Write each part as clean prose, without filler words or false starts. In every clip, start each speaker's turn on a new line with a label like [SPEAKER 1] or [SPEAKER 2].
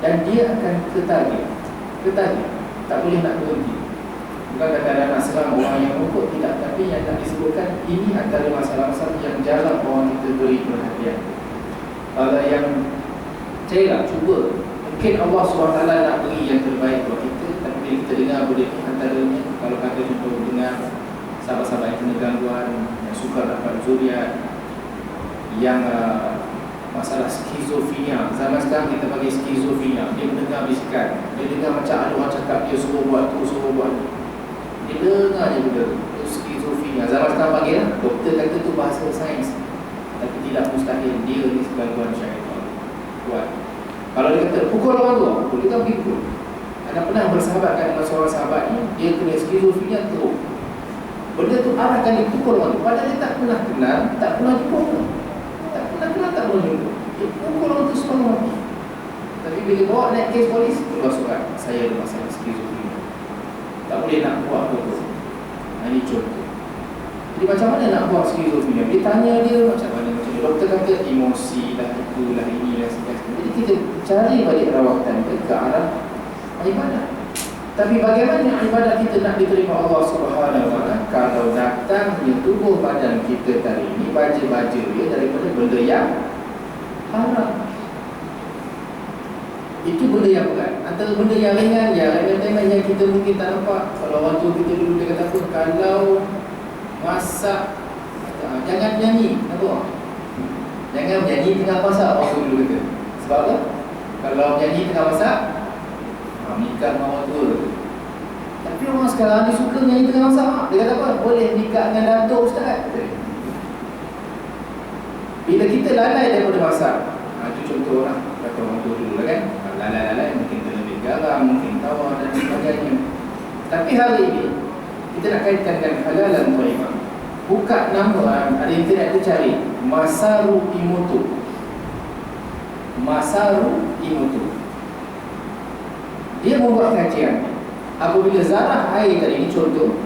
[SPEAKER 1] dan dia akan ketagih, tak boleh nak berhenti. Bukan kata-kata nak serang orang yang rokok, tidak. Tapi yang nak disebutkan, ini antara masalah-masalah yang jarang orang kita beri perhatian. Kalau yang saya cuba, mungkin Allah SWT nak beri yang terbaik buat kita, tapi bila kita dengar benda ini, antaranya kalau kata contoh dengar sahabat-sahabat yang kena gangguan, yang suka dapat zuriat, yang masalah skizofrenia. Zaman sekarang kita panggil skizofrenia. Dia mendengar bisikan, dia dengar macam ada orang cakap, dia suruh buat tu, suruh buat tu. Dia dengar je benda tu, skizofrenia. Zaman sekarang panggil, doktor kata tu bahasa sains, tapi tidak mustahil dia ni gangguan syaitan. Buat. Kalau dia kata pukul orang tu, pukul, dia tak pergi pukul. Anda pernah bersahabatkan dengan seorang sahabat ni, dia kena skizofrenia teruk. Benda tu arahkan dia pukul orang tu, padahal dia tak pernah kenal, tak pernah jumpa pun. Tak pernah kenal, tak pernah jumpa. Dia pukul orang tu sepanjang mati. Tapi bila bawa naik kes polis, keluar surat, saya ada masalah skizofrenia, tak boleh nak buat apa-apa. Ini contoh. Jadi macam mana nak buat skizofrenia? Dia tanya dia macam mana, doktor kata emosi lah, itulah, inilah, sebagainya. Jadi kita cari balik rawatan ke arah ibadah. Tapi bagaimana ibadah kita nak diterima Allah Subhanahu Wa Taala kalau datangnya tubuh badan kita tadi ini baja-baja dia daripada benda yang haram? Itu benda yang berat. Antara benda yang ringan, yang kita mungkin tak nampak. Kalau orang tua kita dulu dia kata apa? Kalau masak, jangan nyanyi. Nampak? Jangan nyanyi tengah masak. Orang tua dulu kata. Sebab apa? Kalau nyanyi tengah masak, nikah dengan orang tua. Tapi orang sekarang dia suka nyanyi tengah masak. Dia kata apa? Boleh nikah dengan datuk ustaz. Bila kita lalai daripada masak, itu contoh lah. Kata orang tua dulu lah kan, lalai-lalai mungkin terlebih garam, mungkin tawar dan sebagainya. Tapi hari ini kita nak kaitkan dengan halal dan thayyibah. Buka nama, ada internet tu cari Masaru Emoto. Masaru Emoto. Dia membuat kajian. Apabila zarah air tadi ini contoh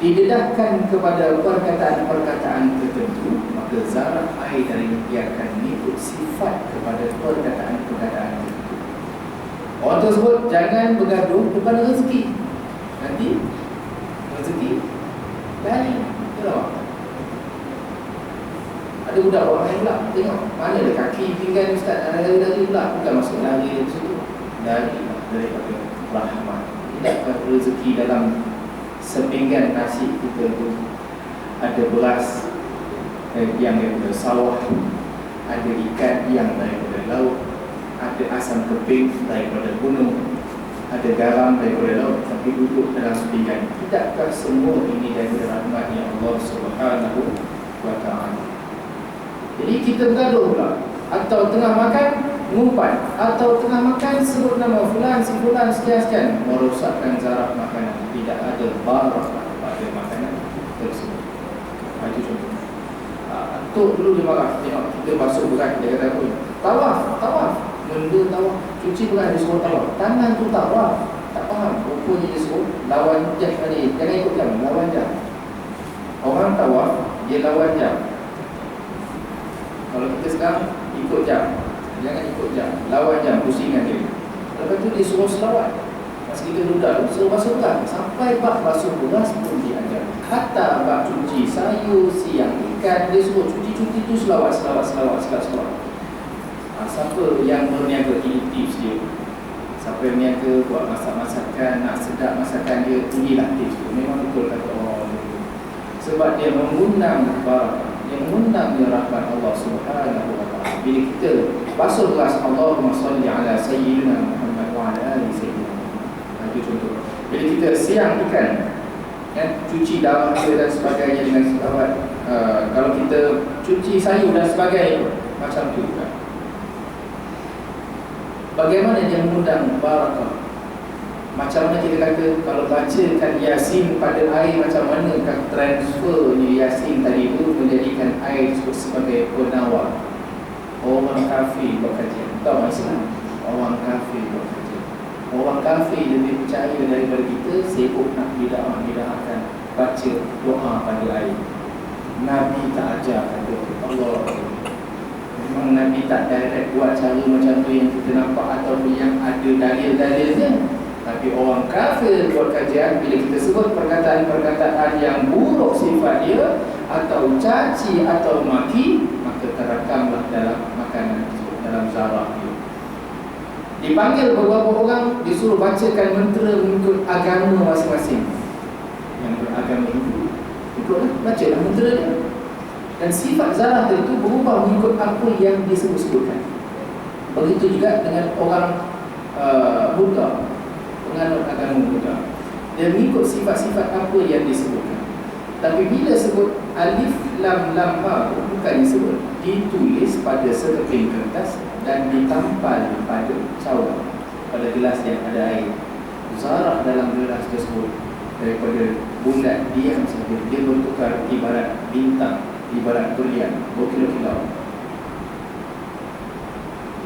[SPEAKER 1] didedahkan kepada perkataan-perkataan tertentu, maka zarah air tadi dia akan mengikut sifat kepada perkataan-perkataan tertentu. Orang tersebut jangan bergaduh depan rezeki. Nanti rezeki dari tengok. Ada budak orang lain pula, tengok mana ada kaki pinggan ustaz, dari pula, bukan masuk lari di situ. Daripada rahmat. Tidak rezeki dalam sepinggan nasi kita tu ada beras yang daripada sawah, ada ikan yang daripada laut, ada asam keping daripada gunung, ada garam daripada laut, tapi duduk dalam sepinggan. Tidakkah semua ini daripada rahmatnya Allah Subhanahu Wa Taala? Jadi kita bergaduh pula, atau tengah makan ngumpat, atau tengah makan sebut nama fulan, si fulan, sekian-sekian, merosakkan zarah makanan. Tidak ada barakah pada makanan tersebut. Itu contoh. Tok dulu dia marah, tengok kita basuh berat, dia kata apa? Tawaf, benda tawaf, cuci berat dia suruh tawaf, tangan tu tawaf, tak faham, rupanya dia suruh lawan jam tadi, jangan ikut jam, lawan jam. Orang tawaf, dia lawan jam. Kalau kita sekarang ikut jam, jangan ikut jam, lawan jam, pusingan dia. Lepas tu dia suruh selawat. Pas kita duduk, suruh basuh beras, sampai bak basuh beras pun diajar. Hatta bak cuci sayur, siang ikan, dia suruh cuci-cuci tu selawat. Siapa yang berniaga, ini tips dia. Siapa yang berniaga buat masak-masakan, nak sedap masakan dia, inilah tips tu. Memang betul kata orang itu. Sebab dia mengundang barakah, dia mengundang rahmat Allah Subhanahu Wa Taala. Bila kita basuh beras, Allahumma salli ala sayyidina Muhammad wa ala ali sayyidina Muhammad. Itu contoh. Bila kita siang ikan, cuci darah dia dan sebagainya dengan selawat. Kalau kita cuci sayur dan sebagainya, macam tu juga. Bagaimana dia mengundang barakah? Macam mana kita kata, kalau bacakan Yasin pada air, macam manakah transfernya Yasin tadi itu menjadikan air tersebut sebagai penawar? Orang kafir buat kajian, bukan orang Islam. Orang kafir buat kajian. Orang kafir lebih percaya daripada kita, sibuk nak bida'ahkan baca doa pada air. Nabi tak ajar kata Allah. Memang Nabi tak direct buat cara macam tu yang kita nampak, ataupun yang ada dalil-dalilnya. Tapi orang kafir buat kajian, bila kita sebut perkataan-perkataan yang buruk sifat dia, atau caci atau maki, maka terakamlah dalam makanan tersebut, dalam zarah dia. Dipanggil beberapa orang, disuruh bacakan mentera mengikut agama masing-masing. Yang beragama Hindu, ikutlah, bacalah mentera dia. Dan sifat zarah itu berubah mengikut apa yang disebut-sebutkan. Begitu juga dengan orang Buddha, penganut agama Buddha. Dia mengikut sifat-sifat apa yang disebutkan. Tapi bila sebut alif lam lam ha, bukannya sebut, ditulis pada sekeping kertas dan ditampal pada cawan, pada gelas yang ada air. Zarah dalam gelas tersebut daripada bulat diam saja, dia bertukar ibarat bintang, ibarat berlian, berkilau-kilau.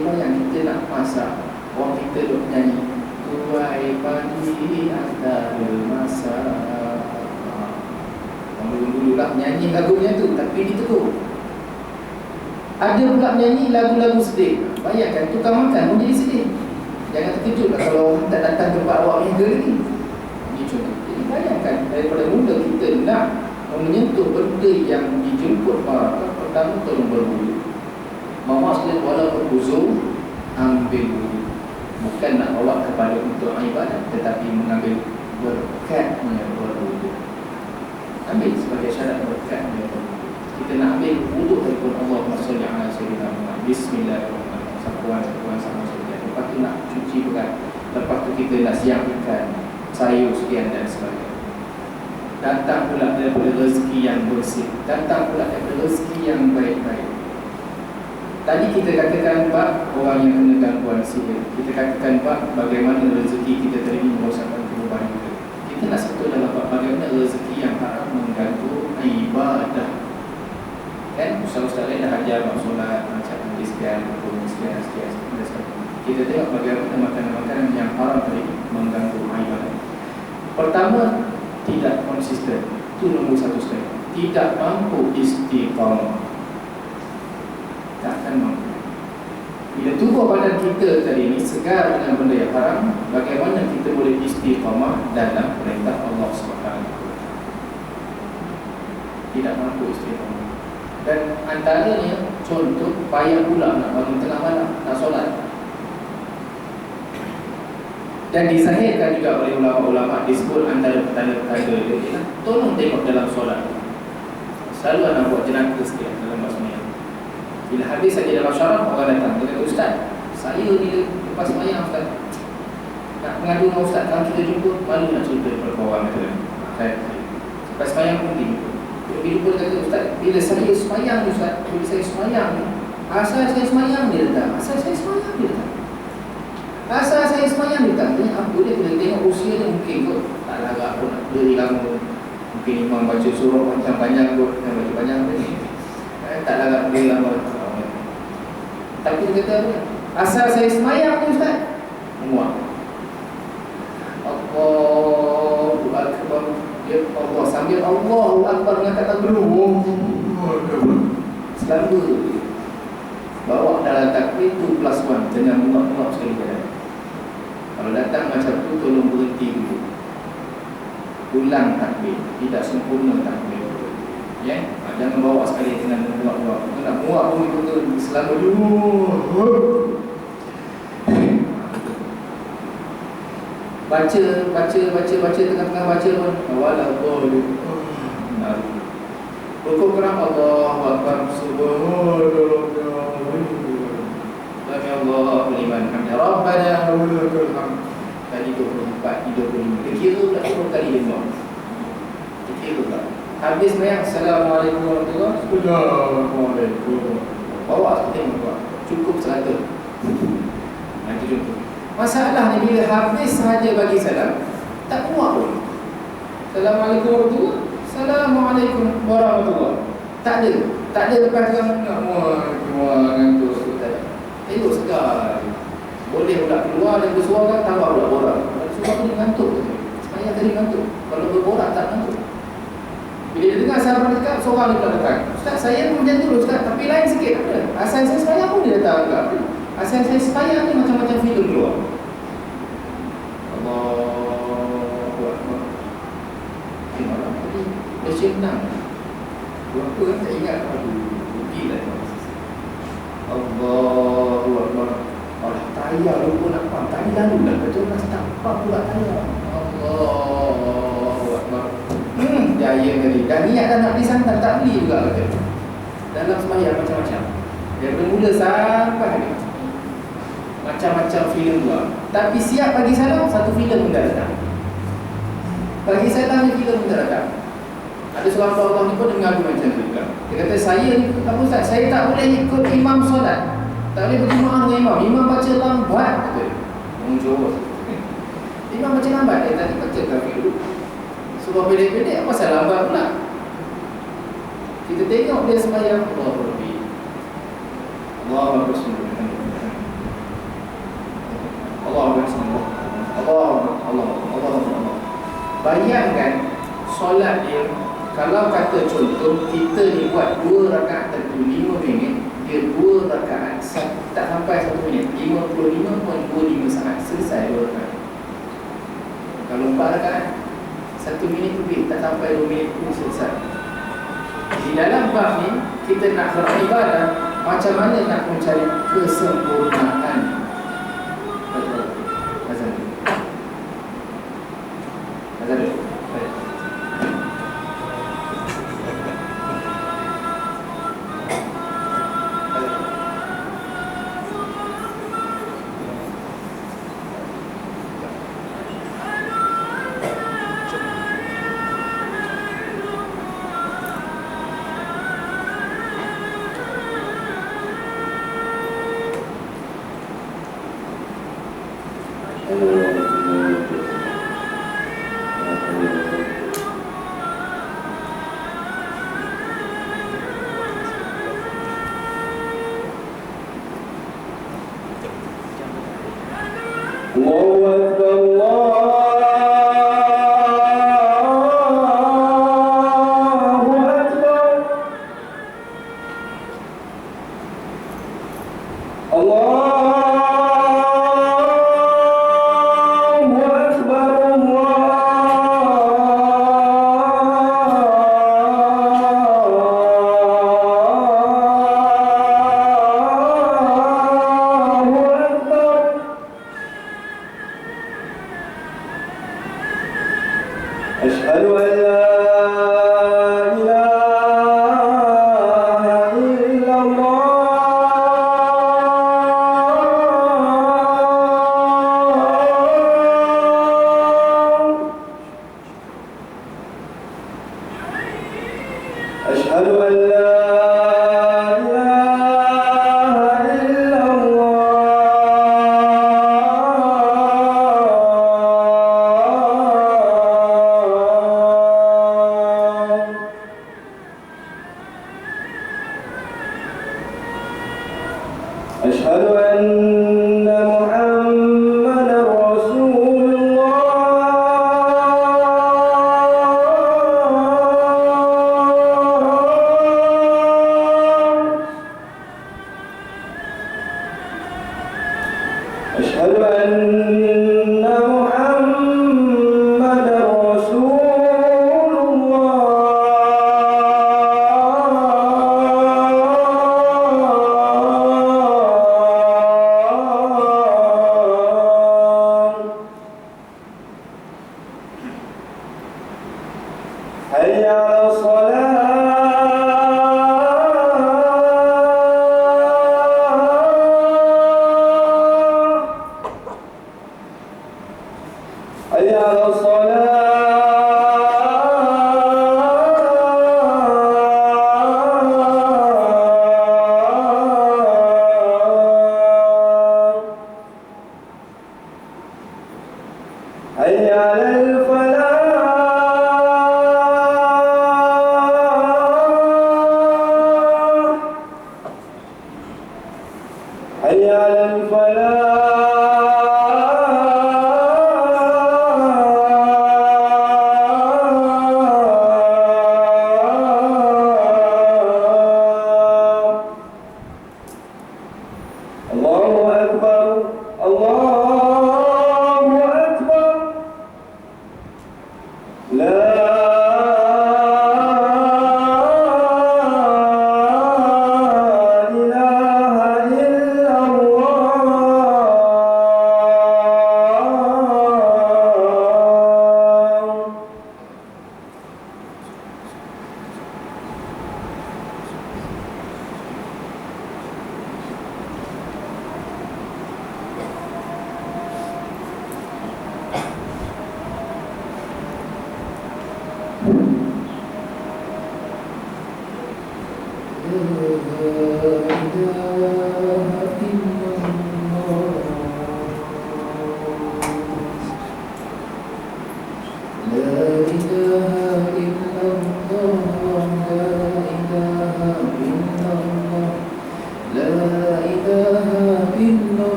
[SPEAKER 1] Yang kita nak masak, orang kita duk nyanyi, tuai pagi antara masa. Orang dulu-dulu lah nyanyi lagunya tu, tapi ditegur. Ada pula menyanyi lagu-lagu sedih. Bayangkan tukang makan pun jadi sedih. Jangan terkejut lah kalau orang tak datang tempat awak minggu lagi. Ini contoh. Jadi bayangkan, daripada mula kita nak menyentuh benda yang dijemput para, pertama tolong berwudu. Mama sekalian, walaupun uzur, ambil wudu. Bukan nak bawa kepada untuk ibadat, tetapi mengambil berkatnya berwudu. Ambil sebagai syarat berkatnya berwudu. Kita nak ambil wudu daripada Allahumma shalli ala sayyidina Muhammad, bismillahirrahmanirrahim, sapuan sama saja. Lepas tu nak cuci berat. Lepas tu kita nak siap ikan, sayur sekian dan sebagainya. Datang pula daripada rezeki yang bersih, datang pula daripada rezeki yang baik-baik. Tadi kita katakan bab orang yang kena gangguan sihir. Kita katakan bab bagaimana rezeki kita terima merosakkan kehidupan kita. Kita nak sentuh dalam bab bagaimana rezeki yang haram mengganggu ibadah. Kan ustaz-ustaz lain dah ajar bab solat, macam hadis sekian, sekian. Kita tengok bagaimana makanan-makanan yang haram tadi mengganggu ibadah. Pertama, tidak konsisten. Itu nombor satu sekali. Tidak mampu istiqamah. Takkan mampu. Bila tubuh badan kita tadi ini segar dengan benda yang haram, bagaimana kita boleh istiqamah dalam perintah Allah SWT? Tidak mampu istiqamah. Dan antaranya, contoh, payah pula nak bangun tengah malam, nak solat. Dan disahihkan juga oleh ulama-ulama, disebut antara petanda-petanda dia ialah tolong tengok dalam solat. Selalu nak buat jenaka sikit dalam basmiyah. Bila habis saja dalam syarah, orang datang, dia kata, Ustaz, saya bila lepas semayang Ustaz nak mengadu dengan Ustaz, kalau kita jumpa, malu nak cerita daripada kawan kata, lepas semayang pun dia jumpa, dia kata, Ustaz, bila saya semayang Ustaz, bila saya semayang ni, asal saya semayang dia datang, asal saya semayang dia datang, asal saya semayang dia datang. Tanya apa dia, kena tengok usia dia mungkin kot, tak larat pun nak beri lama. Mungkin imam baca surah macam panjang kot, yang baca panjang ni tak larat beri lama. Tapi dia kata, asal saya semayang ni Ustaz, muak. Allahu Akbar. Dia Allah sambil Allahu Akbar dengan kata belum. Selalu bawa dalam takbir 2+1 dengan muak-muak sekali badan. Kalau datang macam tu, tolong berhenti dulu. Ulang takbir, tidak sempurna takbir. Ya, jangan bawa sekali dengan muak-muak. Nak muak pun itu selama dulu. Baca tengah-tengah baca pun wallahualam. Rukuk kerap Allahu Akbar, subhanallah. Sami Allahu liman hamdah. Rabbana walakal hamd. Tadi 24, 25. Kira tak cukup kali 5. Kira tak. Habis semayang, Assalamualaikum warahmatullahi wabarakatuh. Assalamualaikum. Bawa seperti itu, cukup 100. Nanti contoh. Masalahnya bila habis sahaja bagi salam, tak kuat pun. Assalamualaikum warahmatullahi wabarakatuh. Assalamualaikum warahmatullahi wabarakatuh. Tak ada lepas tu nak ngantuk. Tengok segar. Boleh pula keluar dan bersuara, tambah pula borak. Kalau suara tu dia ngantuk. Semayang tadi ngantuk. Kalau berborak tak ngantuk. Bila dia dengar sahabat dekat, seorang dia pula dekat. Ustaz, saya pun macam tu Ustaz, tapi lain sikit. Asal saya semayang pun dia datang agak. Asal saya semayang ni macam-macam filem keluar. senang. Apa kan tak ingat. Aduh, rugilah. Allahu Akbar. Allah, tayar lupa nak faham. Tadi lalu dah betul nak tak faham pula tayar. Allahu Akbar. Jaya kali. Dan niat dah nak beli santan, tak beli juga kata. Dalam sembahyang macam-macam. Daripada mula sampai habis. Macam-macam filem juga. Tapi siap bagi salam, satu filem pun dah datang. Bagi salam ni filem pun dah datang. Ada seorang Allah ni pun dengar aku macam tu juga. Dia kata, saya ni, apa Ustaz, saya tak boleh ikut imam solat. Tak boleh berjemaah dengan imam. Imam baca lambat, kata dia. Muncul. Imam baca lambat. Dia tadi baca kafir dulu. Suruh pendek-pendek, apa pasal lambat pula? Kita tengok dia sembahyang Allah berlebih. Allah bersungguh. Allah bersungguh. Allah. Bayangkan solat dia. Kalau kata contoh, kita ni buat 2 rakaat tentu 5 minit, dia 2 rakaat tak sampai 1 minit, 55.25 saat selesai 2 rakaat. Kalau 4 rakaat 1 minit lebih, tak sampai 2 minit pun selesai. Di dalam bab ni, kita nak beribadah, macam mana nak mencari kesempurnaan. Betul. Azan.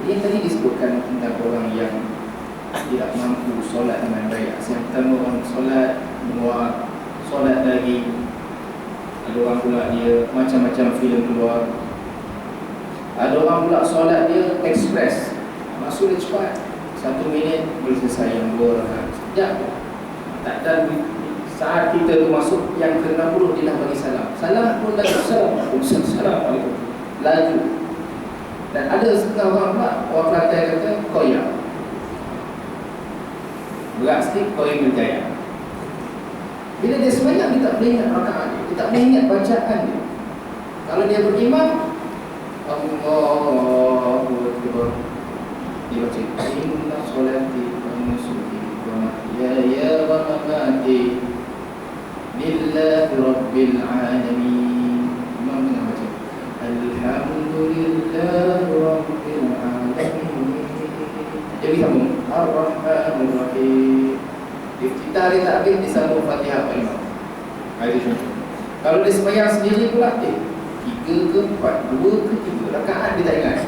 [SPEAKER 1] Jadi tadi disebutkan tentang orang yang tidak mampu solat dengan baik. Yang pertama orang solat menguap, solat lagi. Ada orang pula dia macam-macam filem keluar. Ada orang pula solat dia ekspres, masuk dia cepat, 1 minit boleh selesai yang 2 rakaat. Sekejap tak ada. Saat kita tu masuk yang ke-60 dia dah bagi salam. Salam pun dah Assalamualaikum. Laju. Dan ada setengah orang pula, orang Kelantan kata koyak. Berat sikit koyak berjaya. Bila dia sembahyang dia tak boleh ingat rakaat dia, dia tak boleh ingat bacaan dia. Kalau dia berimam, Allahu Akbar, dia baca inna solati wa nusuki wa mahyaya wa mamati lillahi rabbil alamin. Imam tengah baca alhamdulillahi rabbil alamin. Jadi sambung Ar-Rahmanir Rahim. Kita hari tak habis disambung Fatihah Pak Imam. Itu contoh. Kalau dia sembahyang sendiri pula 3 ke 4, 2 ke 3 rakaat dia tak ingat.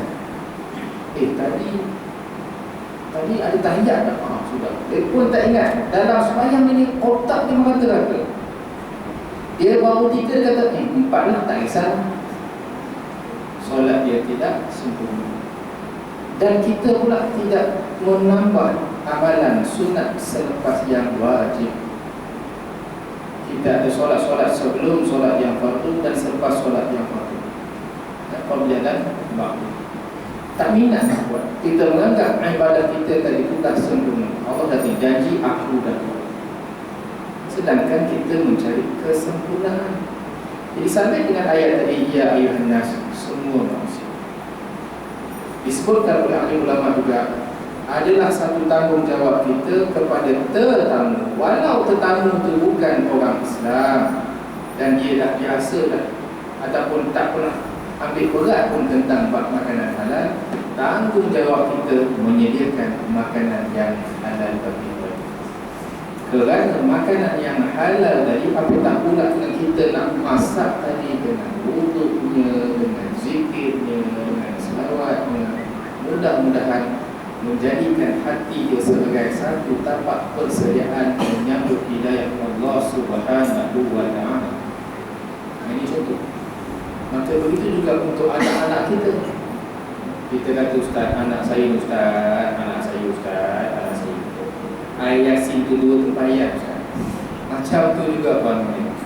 [SPEAKER 1] Tadi ada tahiyat tak? Sudah. Dia pun tak ingat. Dalam sembahyang ini otak dia mengata-kata. Dia baru 3 dia kata 4 lah, tak kisah. Solat dia tidak sempurna. Dan kita pula tidak menambah amalan sunat selepas yang wajib. Kita ada solat-solat sebelum solat yang fardu dan selepas solat yang fardu. Dan qabla dan ba'da. Tak minat nak buat. Kita menganggap ibadah kita tadi itu dah sempurna. Allah dah janji aku dah buat. Sedangkan kita mencari kesempurnaan. Jadi sampai dengan ayat tadi, ya ayuhan nas, semua manusia. Disebutkan oleh ahli ulama juga, adalah satu tanggungjawab kita kepada tetamu. Walau tetamu itu bukan orang Islam dan dia dah biasa dah ataupun tak pernah ambil berat pun tentang bab makanan halal, tanggungjawab kita menyediakan makanan yang halal bagi mereka. Kerana makanan yang halal tadi, apatah pula dengan kita nak masak tadi dengan wuduknya, dengan zikirnya, dengan selawatnya, mudah-mudahan menjadikan hati dia sebagai satu tapak persediaan menyambut hidayah Allah Subhanahu wa ta'ala. Ini contoh. Maka begitu juga untuk anak-anak kita. Kita kata ustaz, anak saya ustaz, anak saya ustaz, anak saya ayat Yasin tu 2 terbayar ustaz. Macam tu juga puan-puan.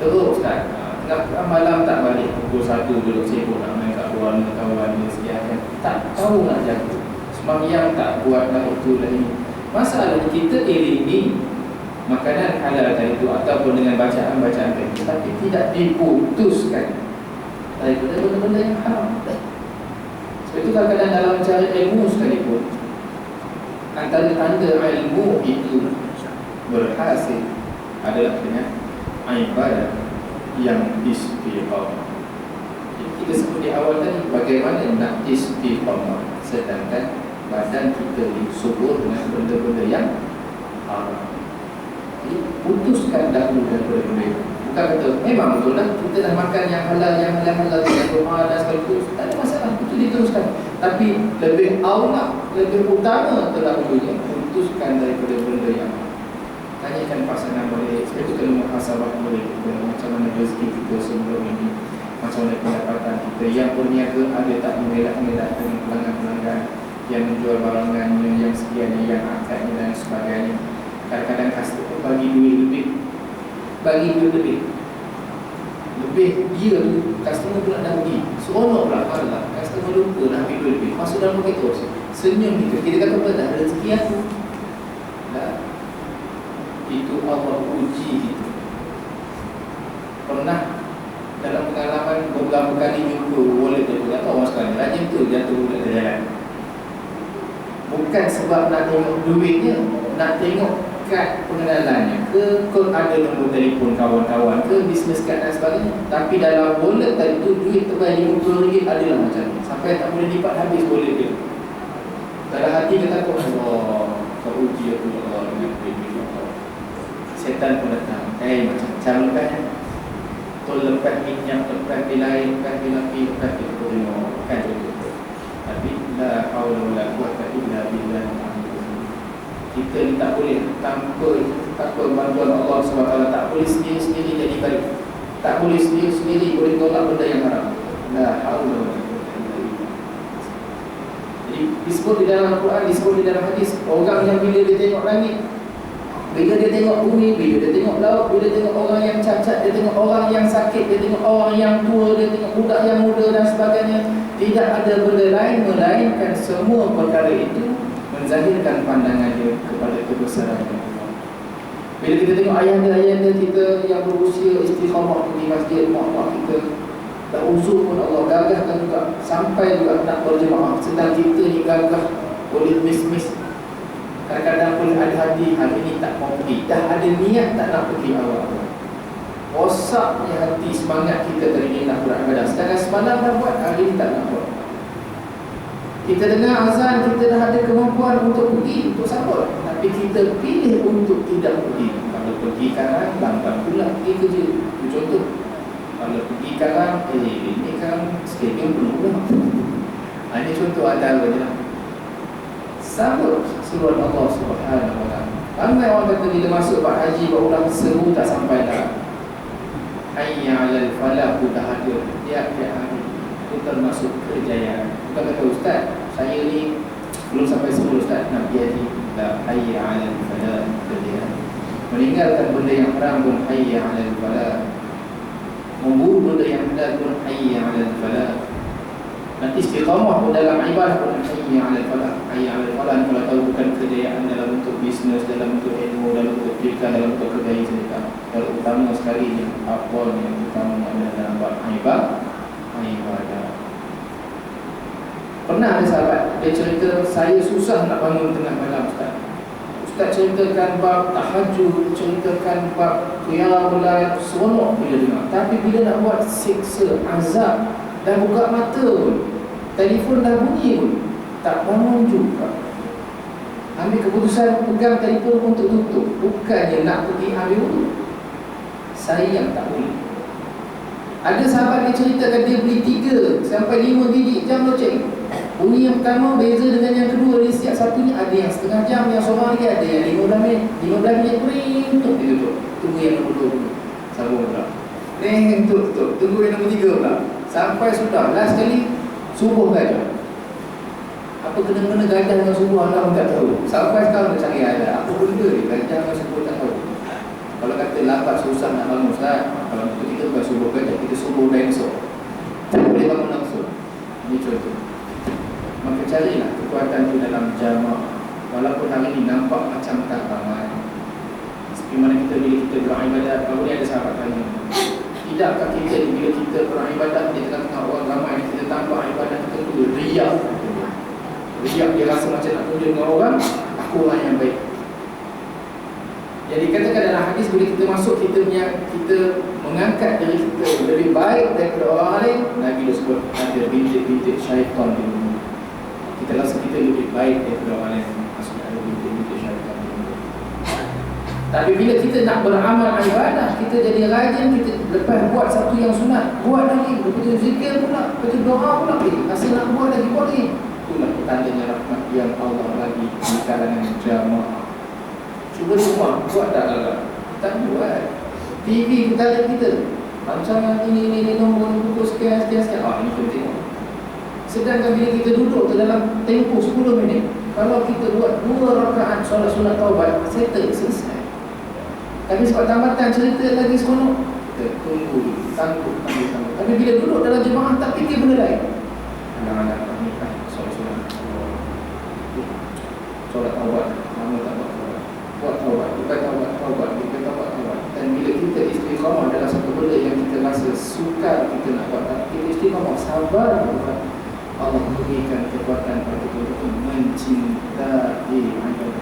[SPEAKER 1] Terus ustaz, tengah malam tak balik, pukul 1 duduk sibuk nak main kat luar dengan kawan dia sekian. Tak tahu nak jaga. Sembahyang tak buat lah, itu lah ini. Masalah kita iringi makanan halal tadi itu ataupun dengan bacaan-bacaan tadi, tapi tidak diputuskan daripada benda-benda yang haram. Sebab itu kadang-kadang dalam mencari ilmu sekalipun, antara tanda ilmu itu berhasil adalah dengan ibadah yang istiqamah. Jadi kita sebut di awal tadi bagaimana nak istiqamah sedangkan badan kita disubur dengan benda-benda yang haram. Jadi putuskan dahulu daripada benda itu. Bukan kata memang betul lah kita dah makan yang halal, yang halal dengan doa dan sebagainya, tak ada masalah, itu diteruskan. Tapi lebih aula, lebih utama terdahulunya putuskan daripada benda yang tanyakan pasangan boleh. Sebab itu kena muhasabah boleh kita, macam mana rezeki kita sebelum ini, macam mana pendapatan kita, yang berniaga ada tak mengelak-ngelak dengan pelanggan-pelanggan yang menjual barangannya, yang sekiannya, yang akadnya dan sebagainya. Kadang-kadang customer bagi duit lebih, dia tu customer pula dah pergi, seronok pula, malah customer lupa nak ambil duit lebih, masuk dalam poket terus, senyum kita kata apa, dah rezeki aku dah. Itu Allah uji kita. Pernah dalam pengalaman beberapa kali jumpa wallet tu, tak tahu orang sekali rajin tu jatuh dekat jalan. Bukan sebab nak tengok duitnya, nak tengok kad pengenalannya ke ada nombor telefon kawan-kawan ke, bisnes kad dan sebagainya. Tapi dalam wallet tadi tu duit terbayar RM50 adalah macam ni, sampai tak boleh lipat habis wallet dia. Dalam hati kita takut, Allah kau uji aku Allah dengan duit Allah. Setan pun datang, macam lepas tol lepas minyak, lepas bilain, lepas bilapi, lepas itu kan begitu. Tapi la haula wala quwwata illa billah. Kita ni tak boleh tanpa bantuan Allah SWT, tak boleh sendiri-sendiri jadi baik, tak boleh sendiri-sendiri boleh tolak benda yang haram. La haula wala quwwata illa billah. Jadi disebut di dalam Al-Quran, disebut di dalam hadis, orang yang bila dia tengok langit, bila dia tengok bumi, bila dia tengok laut, bila dia tengok orang yang cacat, dia tengok orang yang sakit, dia tengok orang yang tua, dia tengok budak yang muda dan sebagainya, tidak ada benda lain melainkan semua perkara itu menzahirkan pandangan dia kepada kebesaran Allah. Bila kita tengok ayahanda-ayahanda kita yang berusia istiqamah di masjid, mak-mak kita tak uzur pun Allah gagahkan juga, sampai juga nak berjemaah, sedang kita ni gagah boleh mis-mis. Kadang-kadang pun ada hati, hari ini tak mau pergi, dah ada niat tak nak pergi awal-awal. Rosaknya hati, semangat kita tadi ni nak beribadah, sedangkan semalam dah buat, hari ini tak nak buat. Kita dengar azan, kita dah ada kemampuan untuk pergi, untuk sambut, tapi kita pilih untuk tidak pergi. Kalau pergi sekarang, lambat pula pergi kerja. Itu contoh. Kalau pergi sekarang, ini kan stadium penuh pula. Ini contoh antaranya. Sambut suruhan Allah Subhanahu wa ta'ala. Ramai orang kata bila masuk buat haji, buat umrah, seru tak sampai dah. Hayya 'alal falah pun dah ada. Tiap-tiap hari itu termasuk kejayaan. Bukan kata ustaz, saya ni belum sampai 10 ustaz, nak pergi haji. La hayya 'alal falah, kejayaan. Meninggalkan benda yang haram pun hayya 'alal falah. Memburu benda yang halal pun hayya 'alal falah. Nanti istiqamah pun dalam ibadah pun hayya 'alal falah. Hayya 'alal falah kalau tahu bukan kejayaan dalam bentuk bisnes, dalam bentuk ilmu, dalam bentuk fikah, dalam bentuk kerjaya sedekah. Yang utama sekali yang afdal, yang utama adalah dalam bab ibadah. Pernah ada sahabat dia cerita, saya susah nak bangun tengah malam ustaz. Ustaz ceritakan bab tahajud, ceritakan bab qiyamul lail, seronok bila dengar. Tapi bila nak buat siksa, azab, dah buka mata pun, telefon dah bunyi pun, tak bangun juga. Ambil keputusan pegang telefon untuk tutup. Bukannya nak pergi ambil wudhu, sayang tak boleh. Ada sahabat dia ceritakan dia beli 3 sampai 5 biji jam loceng. Bunyi yang pertama beza dengan yang kedua, dia siap satunya ada yang setengah jam, yang seorang lagi ada yang 15 minit ring untuk ditutup. Tunggu yang nombor 2 dulu, sambung pula. Ring tutup, tunggu yang nombor 3 pula, Sampai sudah last kali subuh gajah. Apa kena-kena gajah dengan subuh Allah pun tak tahu. Sampai sekarang dia cari ada apa benda ni gajah dengan subuh tak tahu. Kalau kata lambat susah nak bangun Ustaz, kalau kita bukan subuh gajah, kita subuh dah esok, tak boleh bangun langsung. Ini contoh. Maka carilah kekuatan itu dalam jamaah. Walaupun hari ini nampak macam tak ramai, seperti mana kita bila kita beribadat, kalau dia ada sahabat tanya, tidakkah kita bila kita beribadat di tengah-tengah orang ramai, kita tampak ibadat kita tu riak. Riak, dia rasa macam nak tunjuk dengan orang, aku orang yang baik. Jadi katakan dalam hadis, bila kita masuk, kita mengangkat diri kita lebih baik daripada orang lain, Nabi dah sebut ada bintik-bintik syaitan di dunia. Kita rasa kita lebih baik daripada orang lain, maksudnya ada bintik-bintik syaitan di dunia. Tapi bila kita nak beramal ibadah, kita jadi rajin, kita lepas buat satu yang sunat, buat lagi, lepas tu zikir pula, lepas tu doa pula, rasa nak buat lagi, buat lagi. Itulah tandanya rahmat yang Allah bagi di kalangan jamaah. Cuba di rumah, buat tak agak? Tak buat. TV kita lihat kita, macam ini nombor buku sekian. Ini kita tengok. Sedangkan bila kita duduk ke dalam tempoh 10 minit, kalau kita buat 2 rakaat solat sunat taubat, settle, selesai. Tapi sebab tambatan cerita lagi seronok, kita tunggu, tangguh. Tapi bila duduk dalam jemaah, tak fikir benda lain. Anak-anak kami kan solat sunat solat taubat, nama tak buat taubat, bukan taubat. Dan bila kita istiqamah dalam satu benda yang kita rasa sukar kita nak buat, kita istiqamah, sabar buat, Allah berikan kekuatan pada kita untuk mencintai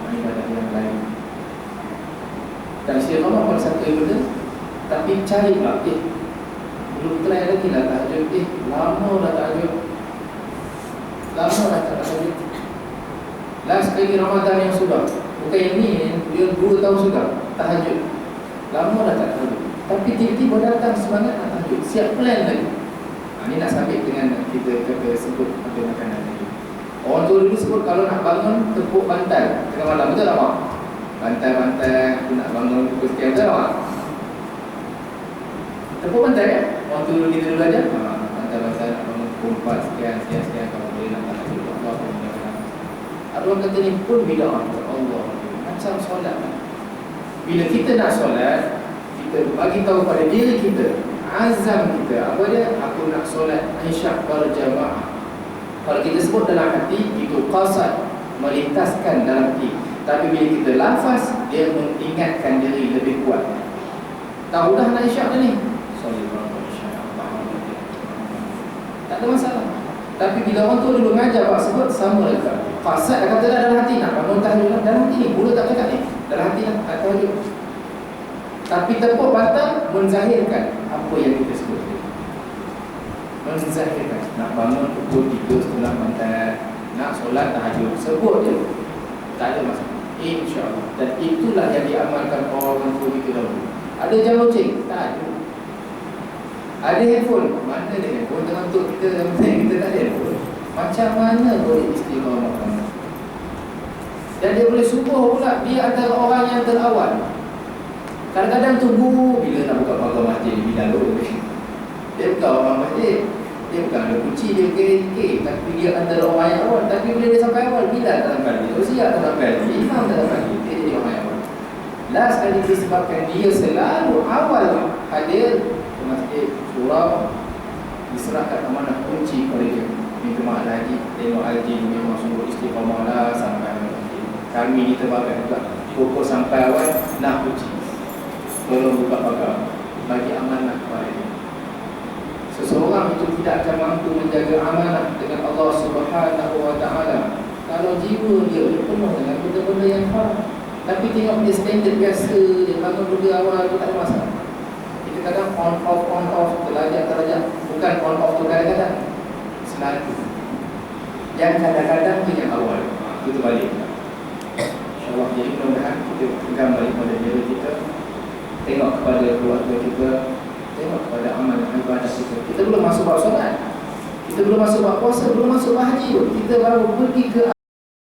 [SPEAKER 1] ibadah yang lain. Dan istiqamah pada satu benda, tapi cari pula, belum try lagi lah tahajud, lama dah tahajud, last kali Ramadan yang sudah, bukan yang ni, dia 2 tahun sudah tahajud, lama dah tak tahajud, tapi tiba-tiba datang semangat nak tahajud, siap plan lagi. Ini nak sambit dengan kita sebut ada makanan lagi. Orang tua dulu sebut kalau nak bangun tepuk bantal tengah malam, betul tak Mak? Bantal aku nak bangun pukul sekian, betul tak Mak? Tepuk bantal ya? Orang tua dulu kita dulu aja. Bantal nak bangun pukul 4 sekian, kalau boleh nak tahajud Allah. Ada orang kata ni pun bid'ah Allah. Macam solat lah. Bila kita nak solat, kita bagi tahu pada diri kita, azam kita, apa dia? Aku nak solat isyak berjamaah. Kalau kita sebut dalam hati, itu qasad, melintaskan dalam hati. Tapi bila kita lafaz, dia mengingatkan diri lebih kuat. Tahu dah nak isyak dah ni, solat isyak, tak ada masalah. Tapi bila orang tu dulu mengajar buat sebut, sama juga. Qasad dah kata dah dalam hati, nak bangun tahajud lah. Dalam hati ni, mula tak cakap ni, dalam hati lah, tak tahajud. Tapi tepuk bantal menzahirkan apa yang kita sebut. Menzahirkan nak bangun pukul 3 setelah bantal, nak solat tahajud, sebut je, tak ada masalah, insya-Allah. Dan itulah yang diamalkan orang tua kita dahulu. Ada jam loceng? Tak ada. Ada handphone? Mana ada handphone tengah untuk kita tak ada handphone. Macam mana boleh istiqamah? Dan dia boleh subuh pula, dia antara orang yang terawal. Kadang-kadang tunggu bila nak buka pagar masjid di dalam. Dia bukan orang masjid, dia bukan ada kunci, dia kek, tapi dia antara orang yang awal. Tapi bila dia sampai awal, bila dalam kali, siap dalam kali, imam dalam kali, dia jadi orang yang awal. Last kali disebabkan dia selalu awal hadir ke masjid, surau, diserahkan amanah kunci kepada dia. Minta maaf lagi, tengok Al-Jin memang sungguh istiqamah lah sampai masjid. Kami ni terbakar juga, pokok sampai awal, nak kunci, tolong buka pagar, bagi amanah kepada dia. Seseorang itu tidak akan mampu menjaga amanah dengan Allah Subhanahu Wa Taala kalau jiwa dia penuh dengan benda-benda yang haram. Tapi tengok dia standard biasa, dia bangun dulu awal tu tak ada masalah. Kita kadang on off, terlajak, bukan on off tu kadang-kadang, selalu. Yang kadang-kadang tu yang awal, itu balik. InsyaAllah, jadi mudah-mudahan kita pegang balik pada diri kita, tengok kepada keluarga kita, tengok kepada amal ibadah kita. Kita belum masuk bab solat, kita belum masuk bab puasa, belum masuk bab haji, kita baru pergi ke